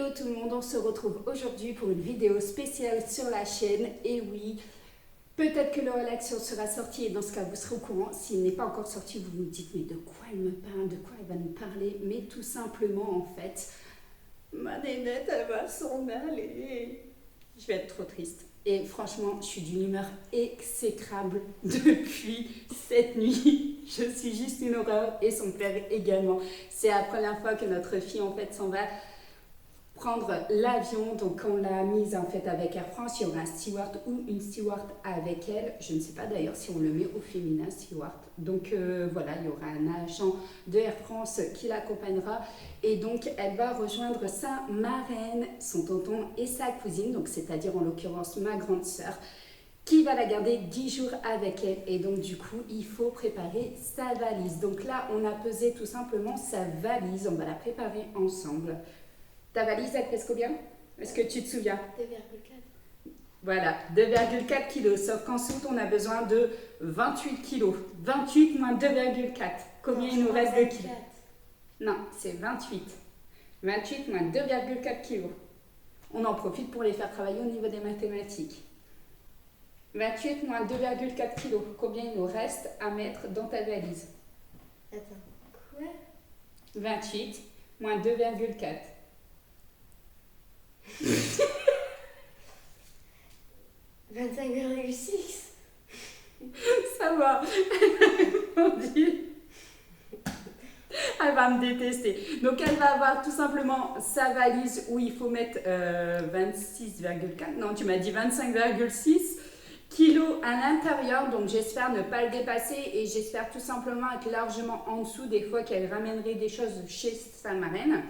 Hello tout le monde, on se retrouve aujourd'hui pour une vidéo spéciale sur la chaîne. Et oui, peut-être que le relaxation sera sorti et dans ce cas vous serez au courant. S'il n'est pas encore sorti, vous vous dites mais de quoi elle me parle, de quoi elle va nous parler. Mais tout simplement en fait, ma nénette elle va s'en aller. Je vais être trop triste. Et franchement, je suis d'une humeur exécrable depuis cette nuit. Je suis juste une horreur et son père également. C'est la première fois que notre fille en fait s'en va prendre l'avion, donc on l'a mise en fait avec Air France, il y aura un steward ou une steward avec elle, je ne sais pas d'ailleurs si on le met au féminin steward, donc voilà, il y aura un agent de Air France qui l'accompagnera et donc elle va rejoindre sa marraine, son tonton et sa cousine, donc c'est-à-dire en l'occurrence ma grande sœur, qui va la garder 10 jours avec elle et donc du coup il faut préparer sa valise. Donc là on a pesé tout simplement sa valise, on va la préparer ensemble. Ta valise, elle pèse combien? Est-ce que tu te souviens? 2,4. Voilà, 2,4 kg. Sauf qu'ensuite, on a besoin de 28 kg. 28 moins 2,4. Combien il nous reste de kilos? Non, c'est 28. 28 moins 2,4 kg. On en profite pour les faire travailler au niveau des mathématiques. 28 moins 2,4 kg. Combien il nous reste à mettre dans ta valise? Attends, quoi? 28 moins 2,4. 25,6. Ça va. Mon Dieu. Elle va me détester. Donc elle va avoir tout simplement sa valise où il faut mettre 26,4. Non, tu m'as dit 25,6 kilos à l'intérieur. Donc j'espère ne pas le dépasser et j'espère tout simplement être largement en dessous des fois qu'elle ramènerait des choses chez sa marraine.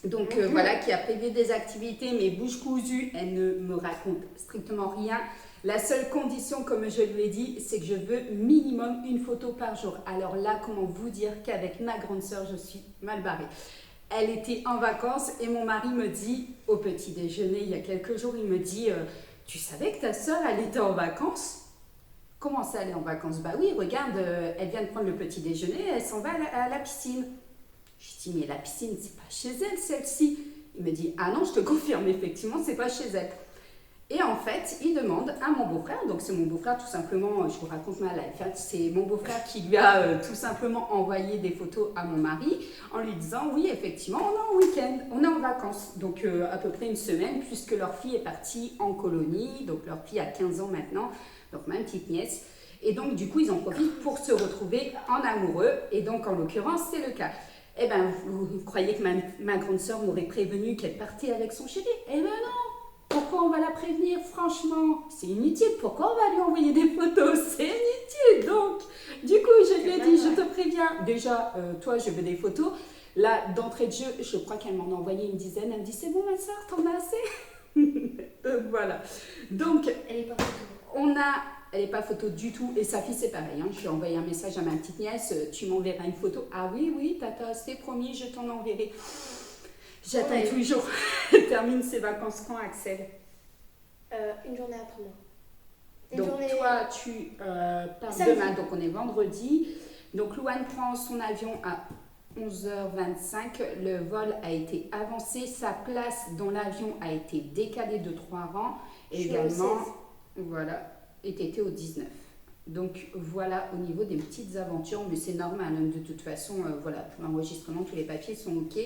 Donc voilà, qui a prévu des activités, mais bouche cousue, elle ne me raconte strictement rien. La seule condition, comme je lui ai dit, c'est que je veux minimum une photo par jour. Alors là, comment vous dire qu'avec ma grande sœur, je suis mal barrée. Elle était en vacances et mon mari me dit, au petit déjeuner, il y a quelques jours, il me dit « Tu savais que ta sœur, elle était en vacances ?» Comment ça, elle est en vacances? Bah oui, regarde, elle vient de prendre le petit déjeuner, elle s'en va à la piscine. Je dis, mais la piscine, c'est pas chez elle, celle-ci. Il me dit, ah non, je te confirme, effectivement, c'est pas chez elle. Et en fait, il demande à mon beau-frère, donc c'est mon beau-frère tout simplement, je vous raconte ma life, hein, c'est mon beau-frère qui lui a tout simplement envoyé des photos à mon mari en lui disant, oui, effectivement, on est en week-end, on est en vacances. Donc à peu près une semaine, puisque leur fille est partie en colonie, donc leur fille a 15 ans maintenant, donc ma petite nièce. Et donc du coup, ils en profitent pour se retrouver en amoureux, et donc en l'occurrence, c'est le cas. Eh bien, vous croyez que ma grande sœur m'aurait prévenu qu'elle partait avec son chéri? Eh bien non! Pourquoi on va la prévenir? Franchement, c'est inutile. Pourquoi on va lui envoyer des photos? C'est inutile. Donc, du coup, je lui ai dit, je te préviens. Déjà, toi, je veux des photos. Là, d'entrée de jeu, je crois qu'elle m'en a envoyé une dizaine. Elle me dit, c'est bon, ma sœur, t'en as assez? Voilà. Donc, Elle est pas photo. Elle n'est pas photo du tout et sa fille c'est pareil, hein. Je lui ai envoyé un message à ma petite nièce, tu m'enverras une photo. Ah oui, tata, c'est promis, je t'en enverrai. J'attends toujours. Elle termine ses vacances quand, Axel? Une journée après moi. Donc toi tu pars demain, donc on est vendredi. Donc Louane prend son avion à 11h25, le vol a été avancé, sa place dans l'avion a été décalée de 3 rangs également. Voilà, était au 19. Donc voilà au niveau des petites aventures, mais c'est normal, hein, de toute façon, voilà, pour l'enregistrement, tous les papiers sont ok.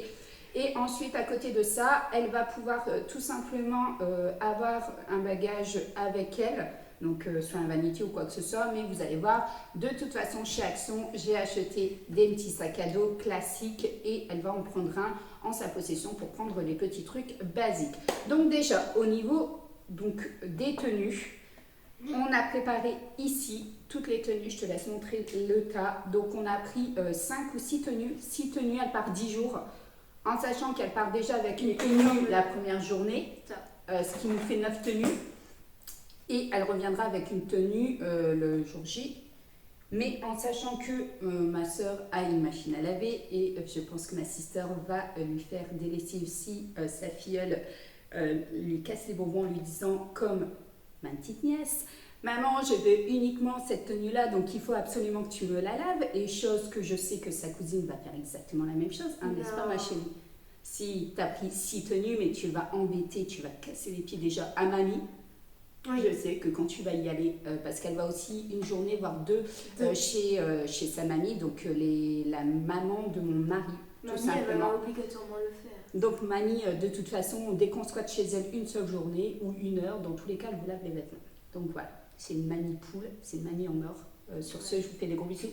Et ensuite, à côté de ça, elle va pouvoir tout simplement avoir un bagage avec elle, donc soit un vanity ou quoi que ce soit, mais vous allez voir, de toute façon, chez Action, j'ai acheté des petits sacs à dos classiques et elle va en prendre un en sa possession pour prendre les petits trucs basiques. Donc déjà, au niveau donc, des tenues, on a préparé ici toutes les tenues, je te laisse montrer le tas. Donc on a pris 5 ou 6 tenues. 6 tenues, elle part 10 jours, en sachant qu'elle part déjà avec une tenue la première journée, ce qui nous fait 9 tenues. Et elle reviendra avec une tenue le jour J. Mais en sachant que ma soeur a une machine à laver et je pense que ma sister va lui faire délaisser aussi sa filleule, lui casse les bonbons en lui disant comme ma petite nièce, maman, je veux uniquement cette tenue-là, donc il faut absolument que tu me la laves. Et chose que je sais que sa cousine va faire exactement la même chose, hein, n'est-ce pas ma chérie? Si tu as pris 6 tenues, mais tu vas embêter, tu vas casser les pieds déjà à mamie. Oui. Je sais que quand tu vas y aller, parce qu'elle va aussi une journée, voire deux, chez sa mamie, donc la maman de mon mari, tout Mamie, elle simplement. va obligatoirement le faire. Donc mamie, de toute façon, dès qu'on squatte chez elle une seule journée ou une heure, dans tous les cas, elle vous lave les vêtements. Donc voilà, c'est une mamie poule, c'est une mamie en or. Sur ce, je vous fais des gros bisous.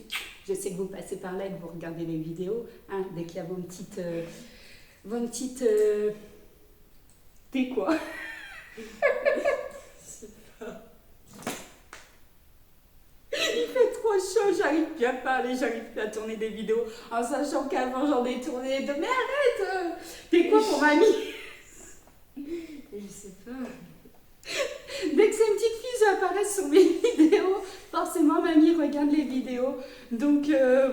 Je sais que vous passez par là et que vous regardez les vidéos. Hein, dès qu'il y a vos petites... T'es quoi? Il fait trop chaud, j'arrive plus à parler, j'arrive plus à tourner des vidéos en sachant qu'avant j'en ai tourné de mais arrête, t'es quoi pour mamie? Je sais pas. Dès que c'est une petite fille, j'apparais sur mes vidéos, forcément mamie regarde les vidéos, donc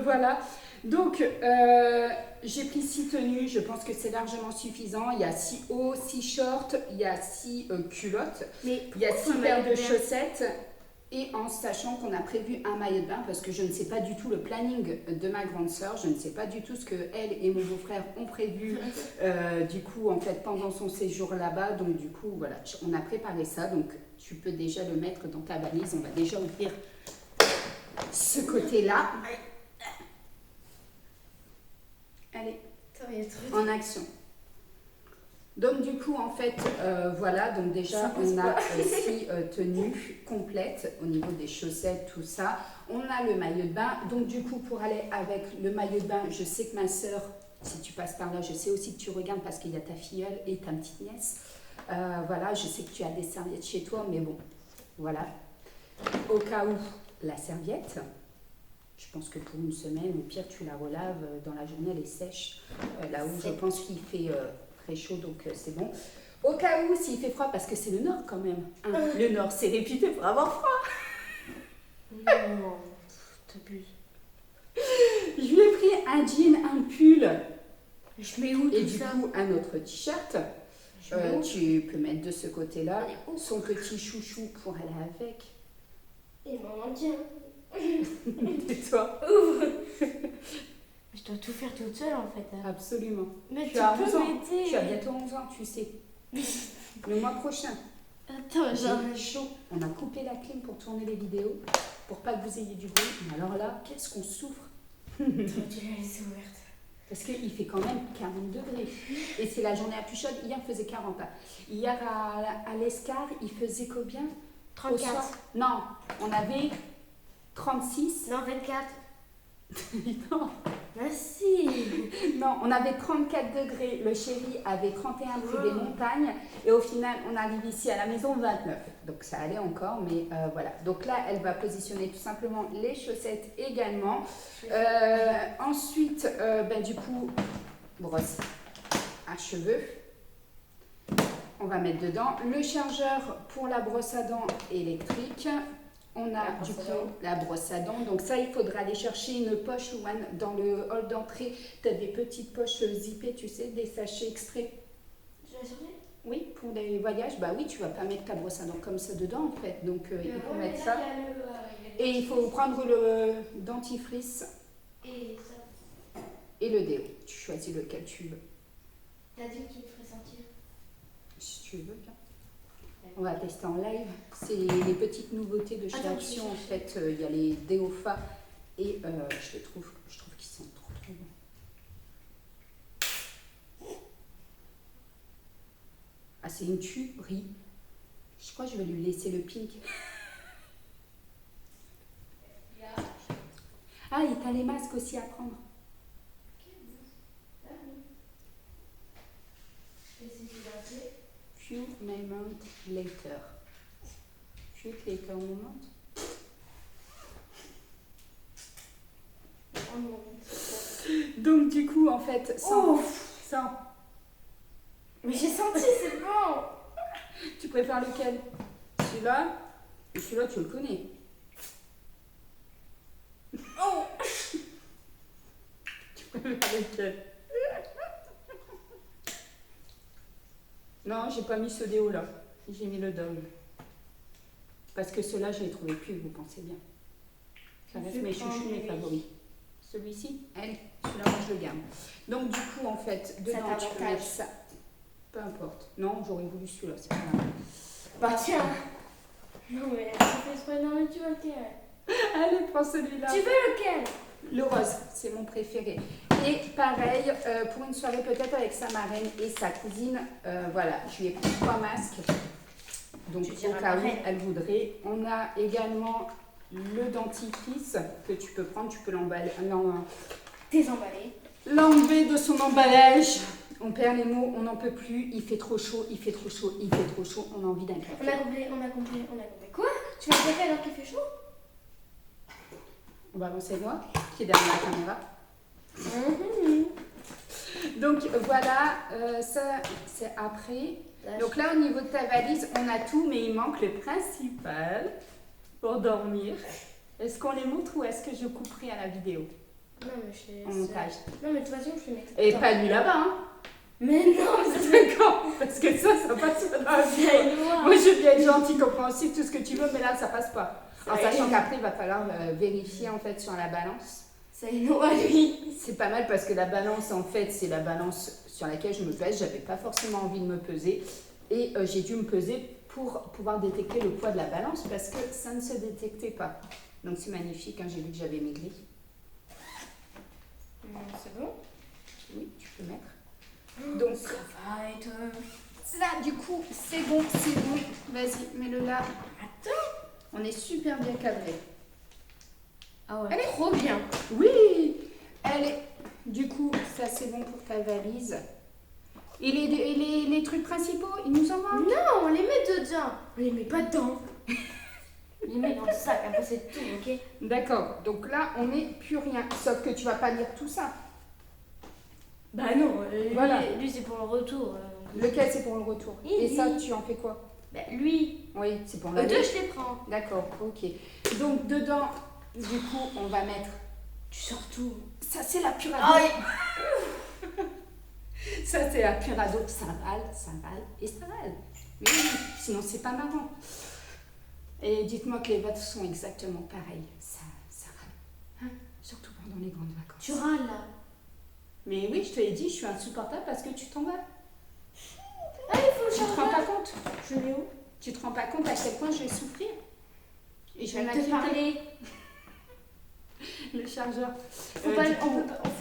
voilà. Donc j'ai pris 6 tenues, je pense que c'est largement suffisant. Il y a 6 hauts, 6 shorts, il y a 6 culottes, Mais il y a 6 paires de maillot de bain chaussettes. Et en sachant qu'on a prévu un maillot de bain, parce que je ne sais pas du tout le planning de ma grande sœur, je ne sais pas du tout ce que elle et mon beau-frère ont prévu du coup en fait pendant son séjour là-bas. Donc du coup voilà, on a préparé ça, donc tu peux déjà le mettre dans ta valise. On va déjà ouvrir ce côté-là. Allez, Attends, il y a trop en action. Donc du coup en fait voilà, donc déjà on a 6 tenues complètes au niveau des chaussettes, tout ça. On a le maillot de bain, donc du coup pour aller avec le maillot de bain, je sais que ma soeur, si tu passes par là, je sais aussi que tu regardes parce qu'il y a ta filleule et ta petite nièce. Voilà, je sais que tu as des serviettes chez toi, mais bon, voilà. Au cas où, la serviette. Je pense que pour une semaine, au pire, tu la relaves dans la journée, elle est sèche. Là où je pense qu'il fait très chaud, donc c'est bon. Au cas où, s'il fait froid, parce que c'est le Nord quand même. Hein. Le Nord, c'est réputé pour avoir froid. Non, t'abuses. Je lui ai pris un jean, un pull Je mets où et tout du ça? coup un autre t-shirt. Je mets où? Tu peux mettre de ce côté-là Elle est où? son petit chouchou pour aller avec. Et maman, tiens. Et toi? Je dois tout faire toute seule en fait. Hein. Absolument. Mais Tu as 11 ans. m'aider. Tu as bientôt 11 ans, tu sais. Le mois prochain. Attends, genre. J'ai chaud. On a coupé la clim pour tourner les vidéos, pour pas que vous ayez du bruit. Mais alors là, qu'est-ce qu'on souffre? Tu l'as laissée ouverte. Parce qu'il fait quand même 40 degrés. Et c'est la journée la plus chaude. Hier, il faisait 40. Hier, à l'Escar, il faisait combien? Au 34. soir non, on avait 36. Non, 24. Non. Ah si. Non, on avait 34 degrés. Le chéri avait 31 près des montagnes. Et au final, on arrive ici à la maison 29. Donc ça allait encore, mais voilà. Donc là, elle va positionner tout simplement les chaussettes également. Ensuite, du coup, brosse à cheveux. On va mettre dedans le chargeur pour la brosse à dents électrique. On a du coup la brosse à dents. Donc ça, il faudra aller chercher une poche Louane dans le hall d'entrée. Tu as des petites poches zippées, tu sais, des sachets extraits. Tu l'as cherché? Oui, pour les voyages, bah oui, tu vas pas mettre ta brosse à dents comme ça dedans en fait. Donc il faut mettre ça. Et il faut prendre le dentifrice Et ça. et le déo. Tu choisis lequel tu veux. T'as dit que tu me ferais sentir. Si tu veux, bien. On va tester en live. C'est les petites nouveautés de chez Attends, Action. En fait, il y a les Déofa et je trouve qu'ils sont trop bons. Ah, c'est une tuerie. Je crois que je vais lui laisser le pink. Ah, et t'as les masques aussi à prendre. Few moments later. Few later moment. Donc du coup, en fait, sans. Mais j'ai senti, c'est bon. Tu préfères lequel? Celui-là? Et celui-là, tu le connais. Oh. Tu préfères lequel? Non, j'ai pas mis ce déo là. J'ai mis le Dove. Parce que ceux-là, je les trouvais plus, vous pensez bien. Ça reste mes chouchous, mes favoris. Celui-ci, allez, celui-là, moi je le garde. Donc du coup, en fait, dedans, tu peux mettre ça. Peu importe. Non, j'aurais voulu celui-là, c'est pas grave. Bah tiens. Non mais ça fait exprès. Non mais tu veux lequel? Allez, prends celui-là. Tu veux lequel? Le rose, c'est mon préféré. Et pareil, pour une soirée peut-être avec sa marraine et sa cousine, voilà, je lui ai pris 3 masques. Donc au cas où elle voudrait. On a également le dentifrice que tu peux prendre, tu peux l'emballer, Désemballer. l'enlever de son emballage. On perd les mots, on n'en peut plus, il fait trop chaud, il fait trop chaud, il fait trop chaud, on a envie d'un café. On a compris. Quoi? Tu vas le café alors qu'il fait chaud? On va avancer moi, qui est derrière la caméra. Donc voilà, ça c'est après. Donc là au niveau de ta valise, on a tout, mais il manque le principal pour dormir. Est-ce qu'on les montre ou est-ce que je couperai à la vidéo? Non mais je En montage. Non mais de toute façon je vais mettre. Et pas lui là-bas, hein? Mais non, c'est D'accord, parce que ça passe pas dans la vidéo. Moi je veux bien être gentil, compréhensif, tout ce que tu veux, mais là ça passe pas. En sachant qu'après il va falloir vérifier en fait sur la balance. Ça y est, non, lui. C'est pas mal parce que la balance en fait c'est la balance sur laquelle je me pèse. J'avais pas forcément envie de me peser et j'ai dû me peser pour pouvoir détecter le poids de la balance parce que ça ne se détectait pas. Donc c'est magnifique, hein, j'ai vu que j'avais maigri. C'est bon? Oui, tu peux mettre. Donc ça va être. là du coup c'est bon, vas-y mets-le là. Attends. On est super bien cadré. Ah ouais. Elle est trop bien. Oui, elle est. Du coup, ça c'est bon pour ta valise. Et les trucs principaux, ils nous en manquent? Non, on les met dedans. On les met pas dedans. On les met dans le sac, après c'est tout, ok? D'accord, donc là on met plus rien. Sauf que tu vas pas lire tout ça. Bah non, Voilà. Lui c'est pour le retour. Lequel c'est pour le retour? Et ça, tu en fais quoi? Bah lui. Oui, c'est pour Eux la deux, je les prends. D'accord, ok. Donc dedans, du coup, on va mettre. Tu sors tout. Ça c'est la purée. Ah oui. Ça c'est la purée d'eau. Ça râle et ça râle. Mais oui, sinon c'est pas marrant. Et dites-moi que les votes sont exactement pareils. Ça râle. Hein, surtout pendant les grandes vacances. Tu râles là. Mais oui, je te l'ai dit, je suis insupportable parce que tu t'en vas. Ah, il faut le Tu te rends pas compte? Je mets où? Tu te rends pas compte à quel point je vais souffrir? Et je vais te m'inquiéter. parler. Le chargeur. Faut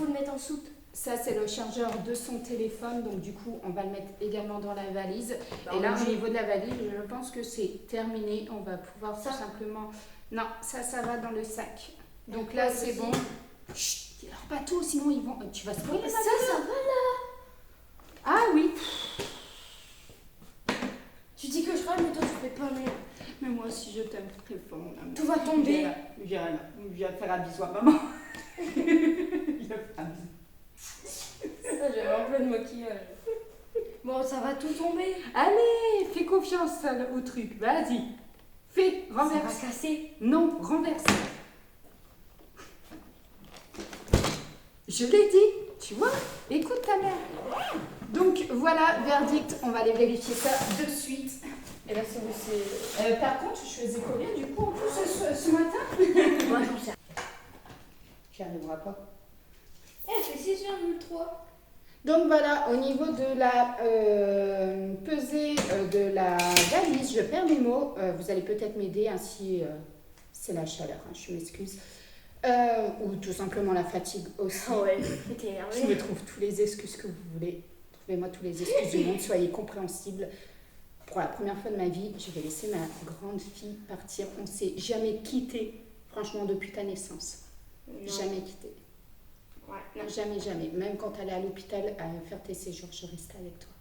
le mettre en soute. Ça, c'est le chargeur de son téléphone. Donc, du coup, on va le mettre également dans la valise. Bah, et là, oui. au niveau de la valise, je pense que c'est terminé. On va pouvoir Ça. tout simplement... Non, ça va dans le sac. Donc là, c'est bon. Chut, alors pas tout, sinon ils vont... Tu vas spoiler Ça va là. Ah oui. Tu dis que je râle, mais toi tu fais pas mieux. Mais moi aussi, je t'aime très fort, mon amour. Tout va tomber. Viens faire un bisou à maman. Viens faire un bisou. J'avais un peu de maquillage. Bon, ça va tout tomber. Allez, fais confiance au truc. Vas-y. Fais, renverse. Ça va casser. Non, renverse. Je l'ai dit, tu vois. Écoute ta mère. Donc voilà, verdict. On va aller vérifier ça de suite. Et là, c'est. Par contre, je faisais combien du coup en plus ce matin? Moi, j'en sais. J'y arriverai pas. Elle fait 6,3. Donc voilà, au niveau de la pesée de la valise, je perds mes mots. Vous allez peut-être m'aider, ainsi c'est la chaleur, hein, je m'excuse. Ou tout simplement la fatigue aussi. Oh ouais, t'es Je énervée. me trouve tous les excuses que vous voulez. Trouvez-moi tous les excuses du monde, soyez compréhensibles. Pour la première fois de ma vie, je vais laisser ma grande fille partir. On ne s'est jamais quitté, franchement, depuis ta naissance. Non. Jamais quitté. Ouais. Non, jamais. Même quand elle est à l'hôpital à faire tes séjours, je reste avec toi.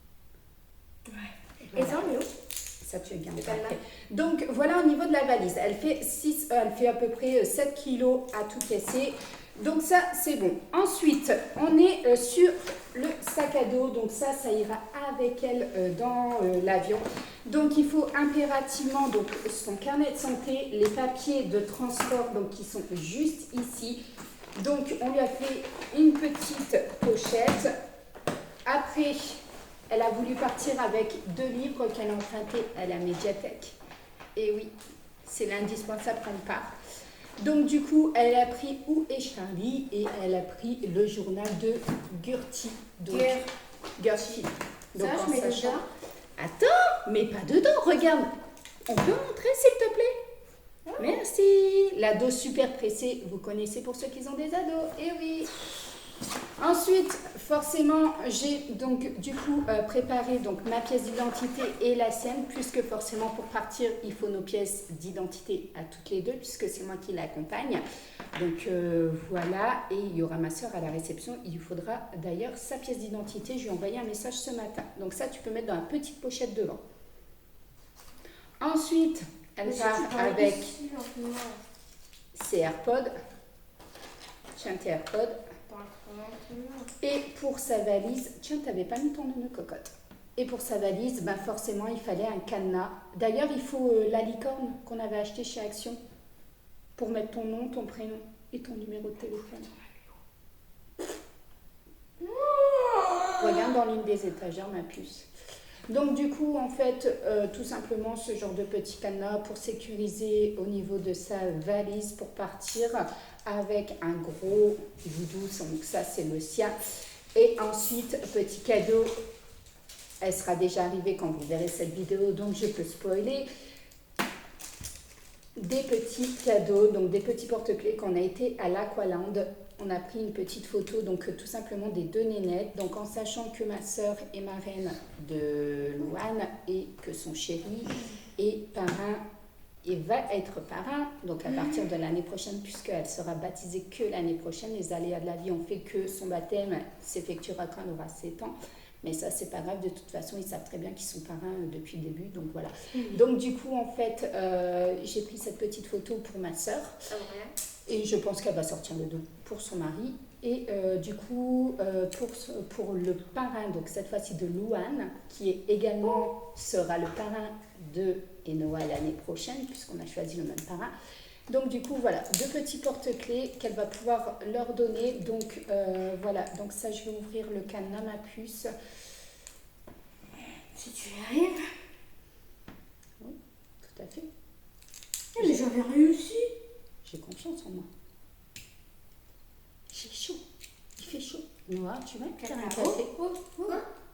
Ouais. Et ça, on est où? Ça, tu es bien. C'est pas Après. Donc, voilà au niveau de la valise. Elle fait à peu près 7 kilos à tout casser. Donc, ça, c'est bon. Ensuite, on est sur le sac à dos. Donc, ça ira avec elle dans l'avion. Donc, il faut impérativement donc, son carnet de santé, les papiers de transport donc, qui sont juste ici. Donc, on lui a fait une petite pochette. Après, elle a voulu partir avec 2 livres qu'elle a empruntés à la médiathèque. Et oui, c'est l'indispensable qu'on part. Donc du coup, elle a pris Où est Charlie et elle a pris le journal de Gertie. Donc, Gertie. Ça, je mets dedans. Attends, mais pas dedans, regarde. On peut montrer s'il te plaît? Merci. La dose super pressée, vous connaissez pour ceux qui ont des ados. Eh oui. Ensuite, forcément, j'ai donc du coup préparé donc ma pièce d'identité et la sienne, puisque forcément pour partir, il faut nos pièces d'identité à toutes les deux, puisque c'est moi qui l'accompagne. Donc voilà, et il y aura ma soeur à la réception. Il lui faudra d'ailleurs sa pièce d'identité. Je lui ai envoyé un message ce matin. Donc ça, tu peux mettre dans la petite pochette devant. Ensuite, elle part avec ses AirPods. Tiens tes AirPods. Et pour sa valise, tiens, t'avais pas mis ton nœud cocotte. Et pour sa valise, ben forcément, il fallait un cadenas. D'ailleurs, il faut la licorne qu'on avait acheté chez Action pour mettre ton nom, ton prénom et ton numéro de téléphone. Regarde dans l'une des étagères, ma puce. Donc du coup, en fait, tout simplement ce genre de petit cadenas pour sécuriser au niveau de sa valise pour partir avec un gros doudou. Donc ça, c'est le sien. Et ensuite, petit cadeau, elle sera déjà arrivée quand vous verrez cette vidéo, donc je peux spoiler. Des petits cadeaux, donc des petits porte-clés qu'on a été à l'Aqualand. On a pris une petite photo, donc tout simplement des deux nénettes. Donc en sachant que ma soeur est marraine de Louane et que son chéri est parrain et va être parrain. Donc à partir de l'année prochaine, puisqu'elle sera baptisée que l'année prochaine, les aléas de la vie ont fait que son baptême s'effectuera quand elle aura 7 ans. Mais ça, c'est pas grave, de toute façon, ils savent très bien qu'ils sont parrains depuis le début, donc voilà. Donc du coup, en fait, j'ai pris cette petite photo pour ma soeur. Et je pense qu'elle va sortir le dos pour son mari. Et du coup, pour le parrain, donc cette fois-ci de Louane, qui est également sera le parrain de Enoa l'année prochaine, puisqu'on a choisi le même parrain. Donc du coup, voilà, deux petits porte-clés qu'elle va pouvoir leur donner. Donc voilà, donc ça, je vais ouvrir le cadenas, ma puce. Si tu y arrives. Oui, tout à fait. Mais j'avais réussi. J'ai confiance en moi. J'ai chaud. Il fait chaud. Noah, tu vas me faire un café?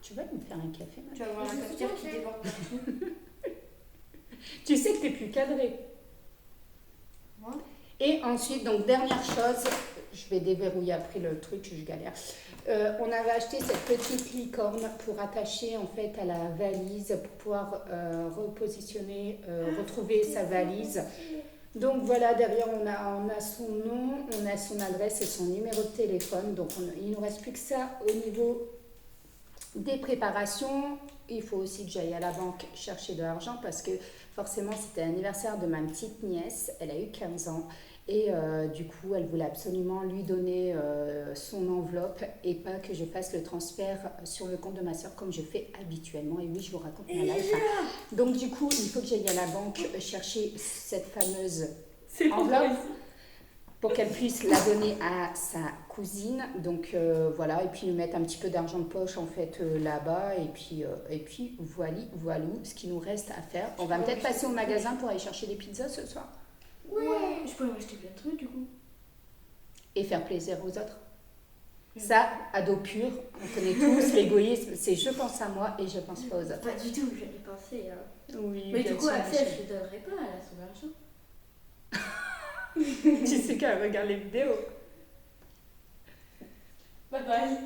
Tu vas me faire un café, tu vas voir la cafetière qui déborde partout. Tu sais que tu n'es plus cadré. Moi. Et ensuite, donc dernière chose, je vais déverrouiller après le truc, je galère. On avait acheté cette petite licorne pour attacher en fait à la valise, pour pouvoir repositionner, retrouver sa valise. Donc voilà, derrière on a son nom, on a son adresse et son numéro de téléphone. Donc il ne nous reste plus que ça au niveau des préparations. Il faut aussi que j'aille à la banque chercher de l'argent parce que forcément c'était l'anniversaire de ma petite nièce, elle a eu 15 ans. Et du coup, elle voulait absolument lui donner son enveloppe et pas que je fasse le transfert sur le compte de ma soeur comme je fais habituellement. Et oui, je vous raconte ma life. Donc du coup, il faut que j'aille à la banque chercher cette fameuse enveloppe pour qu'elle puisse la donner à sa cousine. Donc voilà, et puis nous mettre un petit peu d'argent de poche en fait là-bas. Et puis voilà ce qu'il nous reste à faire. On va peut-être passer au magasin pour aller chercher des pizzas ce soir. Ouais, je peux acheter plein de trucs du coup. Et faire plaisir aux autres. Ça, ado pur, on connaît tous l'égoïsme, c'est je pense à moi et je pense pas aux autres. Pas du tout, j'allais penser. Oui, mais du coup, Axel, je ne donnerai pas, elle a son argent. Tu sais qu'elle regarde les vidéos. Bye bye.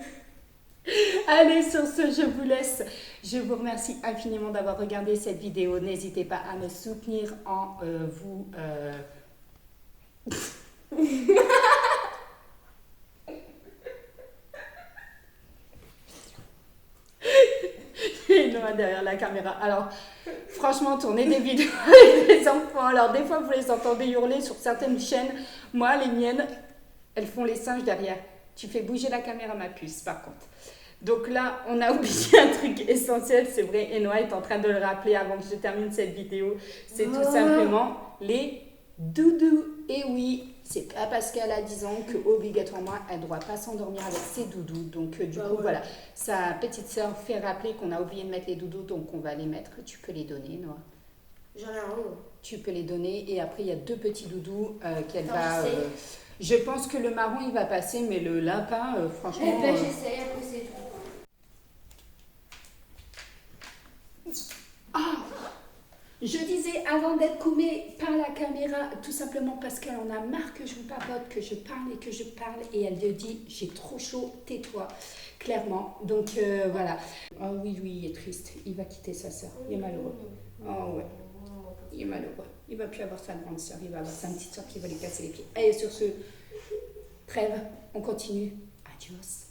Allez, sur ce, je vous laisse. Je vous remercie infiniment d'avoir regardé cette vidéo. N'hésitez pas à me soutenir en vous... Et Noah derrière la caméra. Alors, franchement, tourner des vidéos avec les enfants. Alors, des fois, vous les entendez hurler sur certaines chaînes. Moi, les miennes, elles font les singes derrière. Tu fais bouger la caméra, ma puce, par contre. Donc là, on a oublié un truc essentiel, c'est vrai, et Noah est en train de le rappeler avant que je termine cette vidéo. C'est tout simplement les doudous. Et oui, c'est pas parce qu'elle a 10 ans qu'obligatoirement, elle ne doit pas s'endormir avec ses doudous. Donc du coup, voilà, sa petite sœur fait rappeler qu'on a oublié de mettre les doudous, donc on va les mettre. Tu peux les donner, Noah. J'en ai un haut. Tu peux les donner. Et après, il y a 2 petits doudous qu'elle Attends, va... j'essaie. je pense que le marron, il va passer, mais le lapin, franchement... Eh ben, j'essaie, après c'est tout. Je disais avant d'être coupée par la caméra, tout simplement parce qu'elle en a marre que je vous papote, que je parle et que je parle, et elle me dit j'ai trop chaud, tais-toi, clairement. Donc voilà. Oh oui, il est triste, il va quitter sa soeur, il est malheureux. Oh ouais, il est malheureux. Il va plus avoir sa grande soeur, il va avoir sa petite soeur qui va lui casser les pieds. Allez, sur ce, trêve, on continue. Adios.